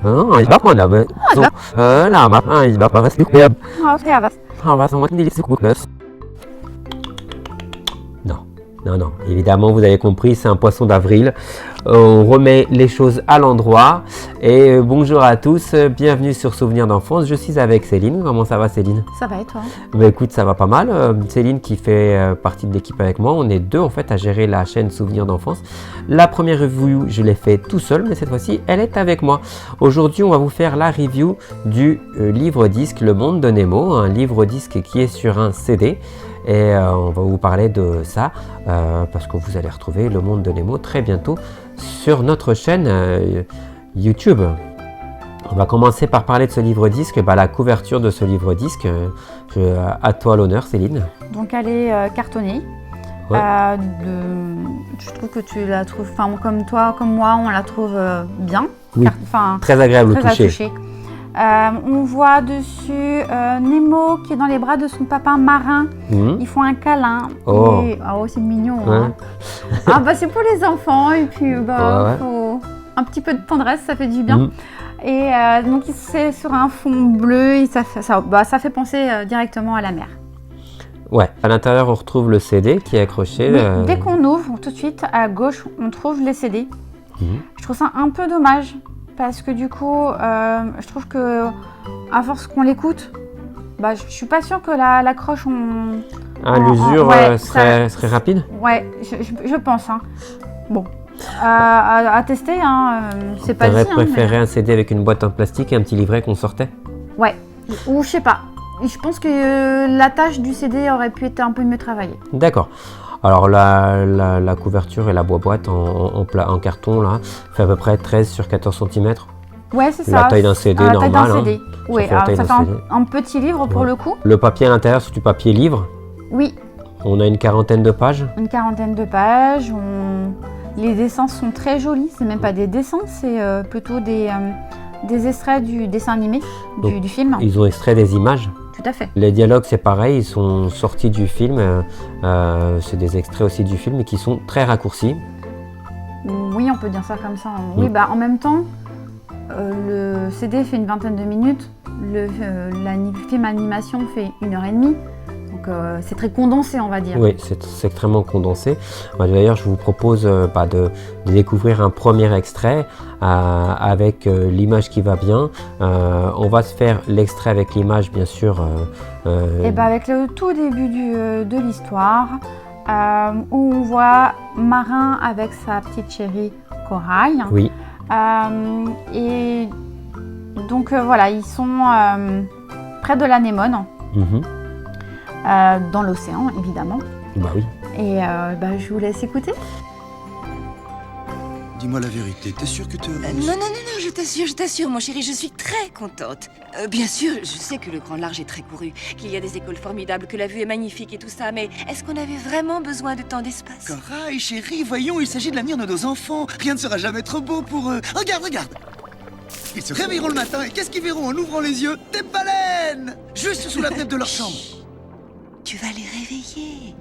Ich war mal damit. So, na, ich war mal was gehabt. Ja, was? Was haben wir denn so gut ist? Non, non, non. Évidemment, vous avez compris, c'est un poisson d'avril. On remet les choses à l'endroit. Et bonjour à tous, bienvenue sur Souvenirs d'enfance. Je suis avec Céline. Comment ça va, Céline? Ça va et toi? Bah écoute, ça va pas mal. Céline qui fait partie de l'équipe avec moi. On est deux en fait à gérer la chaîne Souvenirs d'enfance. La première review, je l'ai fait tout seul, mais cette fois-ci, elle est avec moi. Aujourd'hui, on va vous faire la review du livre-disque Le Monde de Nemo, un livre-disque qui est sur un CD. Et on va vous parler de ça parce que vous allez retrouver Le Monde de Nemo très bientôt sur notre chaîne YouTube. On va commencer par parler de ce livre-disque, la couverture de ce livre-disque. À toi l'honneur, Céline. Donc elle est cartonnée. Ouais. Je trouve que tu la trouves, comme toi, comme moi, on la trouve bien. Oui, très agréable au toucher. On voit dessus Nemo qui est dans les bras de son papa marin. Ils font un câlin. Oh, C'est mignon. Hein. C'est pour les enfants et puis faut un petit peu de tendresse, ça fait du bien. Et donc c'est sur un fond bleu et ça fait penser directement à la mer. Ouais, à l'intérieur on retrouve le CD qui est accroché. Oui, dès qu'on ouvre, tout de suite à gauche, on trouve les CD. Je trouve ça un peu dommage parce que du coup, je trouve que à force qu'on l'écoute, je suis pas sûre que l'accroche l'usure serait rapide. Ouais, je pense. Bon, à tester, c'est pas dit. T'aurais préféré un CD avec une boîte en plastique et un petit livret qu'on sortait? Ouais, ou je sais pas. Je pense que la tâche du CD aurait pu être un peu mieux travaillée. D'accord. Alors la couverture et la boîte en carton là, fait à peu près 13 sur 14 cm. Ouais, c'est ça. La taille d'un CD normal. Taille d'un CD. Oui, ça fait CD. un petit livre pour le coup. Le papier à l'intérieur, c'est du papier livre. Oui. On a une quarantaine de pages. Une quarantaine de pages. Les dessins sont très jolis. C'est même pas des dessins, c'est plutôt des extraits du dessin animé, du film. Ils ont extrait des images. Tout à fait. Les dialogues, c'est pareil, ils sont sortis du film. C'est des extraits aussi du film, mais qui sont très raccourcis. Oui, on peut dire ça comme ça. Oui, en même temps, le CD fait une vingtaine de minutes. Le film animation fait 1h30. Donc c'est très condensé, on va dire. Oui, c'est extrêmement condensé. D'ailleurs, je vous propose de découvrir un premier extrait avec l'image qui va bien. On va se faire l'extrait avec l'image, bien sûr. Avec le tout début de l'histoire, où on voit Marin avec sa petite chérie Corail. Oui. Et donc ils sont près de l'anémone. Dans l'océan, évidemment. Oui. Et je vous laisse écouter. Dis-moi la vérité, t'es sûre que tu... Non, je t'assure, mon chéri, je suis très contente. Bien sûr, je sais que le grand large est très couru, qu'il y a des écoles formidables, que la vue est magnifique et tout ça, mais est-ce qu'on avait vraiment besoin de tant d'espace? Corail, chérie, voyons, il s'agit de l'avenir de nos enfants. Rien ne sera jamais trop beau pour eux. Regarde! Ils se réveilleront le matin et qu'est-ce qu'ils verront en ouvrant les yeux? Des baleines! Juste sous la fenêtre de leur chambre. Tu vas les réveiller.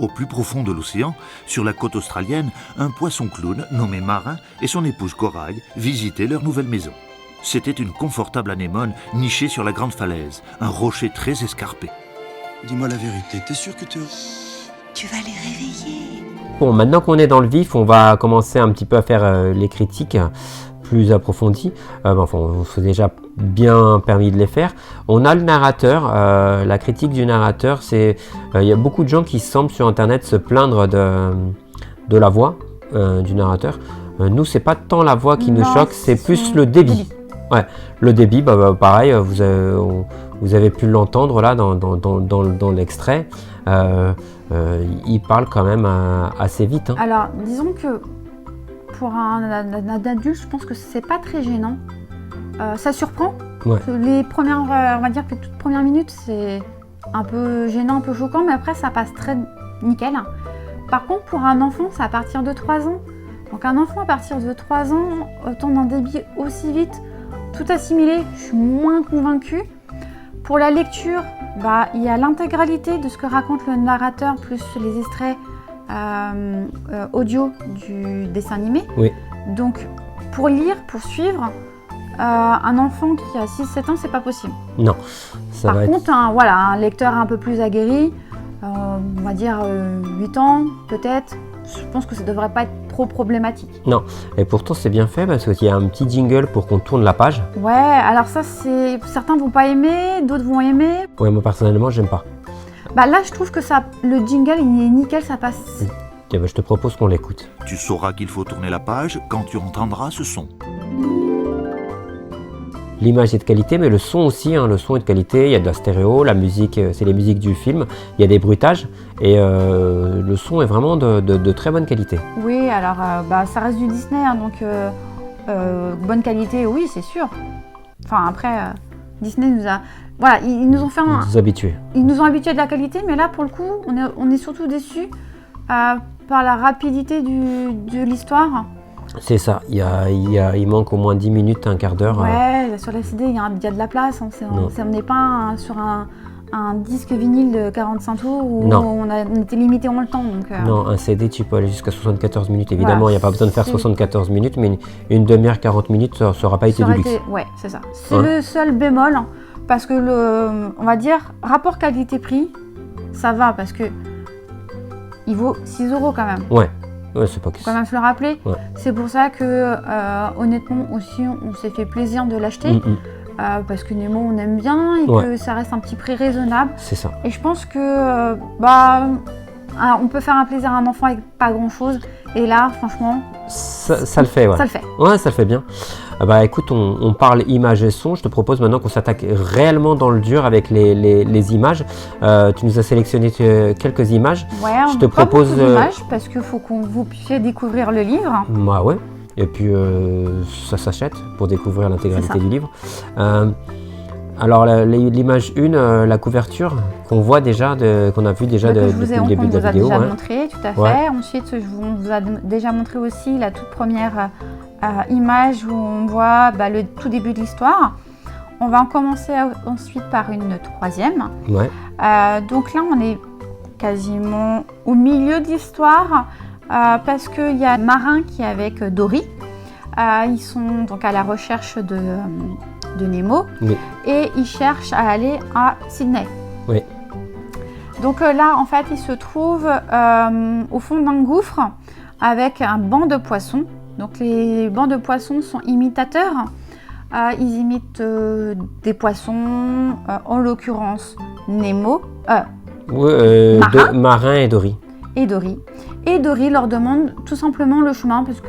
Au plus profond de l'océan, sur la côte australienne, un poisson-clown nommé Marin et son épouse Corail visitaient leur nouvelle maison. C'était une confortable anémone nichée sur la grande falaise, un rocher très escarpé. Dis-moi la vérité, t'es sûre que tu vas les réveiller. Bon, maintenant qu'on est dans le vif, on va commencer un petit peu à faire les critiques plus approfondies. On s'est déjà bien permis de les faire. On a le narrateur. La critique du narrateur, c'est il y a beaucoup de gens qui semblent sur internet se plaindre de la voix du narrateur. Nous, c'est pas tant la voix qui nous choque, c'est plus le débit. Ouais, le débit, pareil, vous avez pu l'entendre là dans l'extrait. Il parle quand même assez vite. Alors, disons que pour un adulte, je pense que c'est pas très gênant. Ça surprend. Ouais. Les premières, on va dire que les toutes premières minutes, c'est un peu gênant, un peu choquant, mais après, ça passe très nickel. Par contre, pour un enfant, c'est à partir de 3 ans. Donc un enfant à partir de 3 ans, autant d'un débit aussi vite, tout assimilé, je suis moins convaincue. Pour la lecture, il y a l'intégralité de ce que raconte le narrateur, plus les extraits audio du dessin animé. Oui. Donc pour lire, pour suivre, un enfant qui a 6-7 ans, c'est pas possible. Non, ça Par va contre, un lecteur un peu plus aguerri, on va dire 8 ans peut-être, je pense que ça devrait pas être trop problématique. Non, et pourtant c'est bien fait parce qu'il y a un petit jingle pour qu'on tourne la page. Ouais, alors ça, certains vont pas aimer, d'autres vont aimer. Ouais, moi personnellement, j'aime pas. Bah là, je trouve que le jingle, il est nickel, ça passe. Tiens, bah, je te propose qu'on l'écoute. Tu sauras qu'il faut tourner la page quand tu entendras ce son. L'image est de qualité, mais le son aussi, hein, le son est de qualité, il y a de la stéréo, la musique, c'est les musiques du film, il y a des bruitages, et le son est vraiment de très bonne qualité. Oui, alors ça reste du Disney, hein, donc bonne qualité, oui, c'est sûr. Enfin, après, Disney nous a... Voilà, ils nous ont fait Vous habitués. Ils nous ont habitués de la qualité, mais là, pour le coup, on est surtout déçus par la rapidité de l'histoire. C'est ça, il manque au moins 10 minutes, un quart d'heure. Ouais, sur la CD, il y a de la place. Hein, on n'est pas sur un disque vinyle de 45 tours où on était limité en le temps. Donc, Non, un CD, tu peux aller jusqu'à 74 minutes. Évidemment, il n'y a pas besoin de faire c'est- 74 minutes, mais une demi-heure, 40 minutes, ça n'aura pas été ça du aurait luxe. été- Ouais, c'est ça. C'est le seul bémol, parce que on va dire, rapport qualité-prix, ça va, parce que il vaut 6 € quand même. Ouais, c'est pas que Faut quand même se le rappeler. Ouais. C'est pour ça que, honnêtement, aussi, on s'est fait plaisir de l'acheter. Parce que Nemo, on aime bien et Ouais. que ça reste un petit prix raisonnable. C'est ça. Et je pense que, on peut faire un plaisir à un enfant avec pas grand-chose. Et là, franchement, Ça le fait, ouais. ça le fait. Ouais, ça le fait bien. Bah écoute, on parle images et son. Je te propose maintenant qu'on s'attaque réellement dans le dur avec les images. Tu nous as sélectionné quelques images. Ouais, Je on te pas propose, beaucoup d'images parce qu'il faut que vous puissiez découvrir le livre. Bah ouais. Et puis ça s'achète pour découvrir C'est l'intégralité ça. du livre. Alors l'image 1, la couverture qu'on voit déjà, qu'on a vu déjà Que depuis le début de la vidéo. déjà Ouais. montré, tout à fait. Ouais. Ensuite, on vous a déjà montré aussi la toute première image où on voit le tout début de l'histoire. On va en commencer ensuite par une troisième. Ouais. Donc là, on est quasiment au milieu de l'histoire parce qu'il y a Marin qui est avec Dory. Ils sont donc à la recherche de Nemo Oui. et ils cherchent à aller à Sydney. Oui. Donc là, en fait, ils se trouvent au fond d'un gouffre avec un banc de poissons. Donc les bancs de poissons sont imitateurs. Ils imitent des poissons, en l'occurrence Nemo Marin et Dory. et Dory. Et Dory leur demande tout simplement le chemin parce que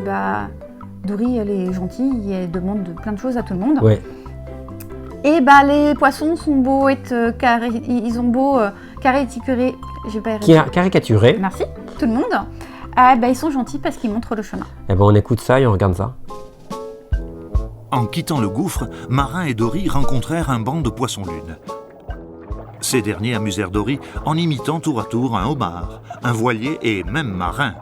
Dory, elle est gentille et elle demande plein de choses à tout le monde. Ouais. Et les poissons sont beaux être ils ont beau caricaturer, j'ai pas Caricaturé. Merci, tout le monde. Ils sont gentils parce qu'ils montrent le chemin. Eh ben on écoute ça et on regarde ça. En quittant le gouffre, Marin et Dory rencontrèrent un banc de poissons-lunes. Ces derniers amusèrent Dory en imitant tour à tour un homard, un voilier et même Marin.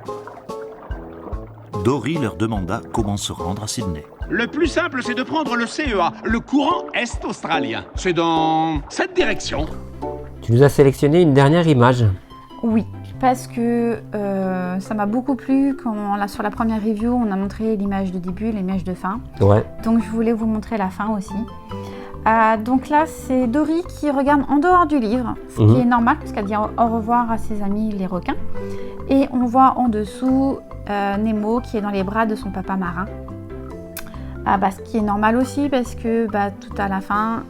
Dory leur demanda comment se rendre à Sydney. Le plus simple, c'est de prendre le CEA, le courant est australien. C'est dans cette direction. Tu nous as sélectionné une dernière image. Oui, parce que ça m'a beaucoup plu quand sur la première review, on a montré l'image de début, l'image de fin. Ouais. Donc je voulais vous montrer la fin aussi. Donc là, c'est Dory qui regarde en dehors du livre, ce qui est normal parce qu'elle dit au revoir à ses amis les requins. Et on voit en dessous Nemo qui est dans les bras de son papa marin. Ce qui est normal aussi parce que tout à la fin,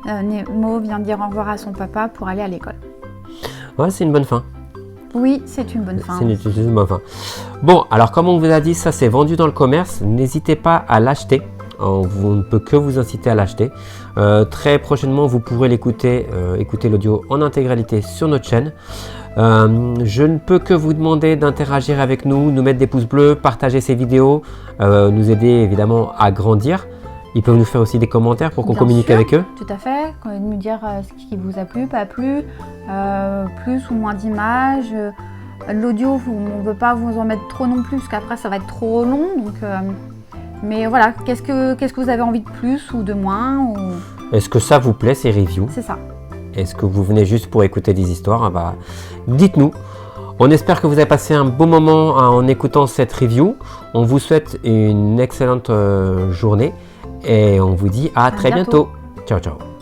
Nemo vient dire au revoir à son papa pour aller à l'école. Ouais, c'est une bonne fin. Oui, c'est une bonne fin. C'est une bonne fin. Bon, alors comme on vous a dit, ça c'est vendu dans le commerce. N'hésitez pas à l'acheter. On ne peut que vous inciter à l'acheter. Très prochainement, vous pourrez l'écouter, écouter l'audio en intégralité sur notre chaîne. Je ne peux que vous demander d'interagir avec nous, nous mettre des pouces bleus, partager ces vidéos, nous aider évidemment à grandir. Ils peuvent nous faire aussi des commentaires pour qu'on Bien communique sûr, avec eux. Tout à fait, nous dire ce qui vous a plu, pas plu, plus ou moins d'images. L'audio, on ne veut pas vous en mettre trop non plus, parce qu'après ça va être trop long. Donc, mais voilà, qu'est-ce que vous avez envie de plus ou de moins Est-ce que ça vous plaît ces reviews? C'est ça. Est-ce que vous venez juste pour écouter des histoires? Dites-nous. On espère que vous avez passé un beau moment en écoutant cette review. On vous souhaite une excellente journée et on vous dit à très bientôt. Ciao, ciao.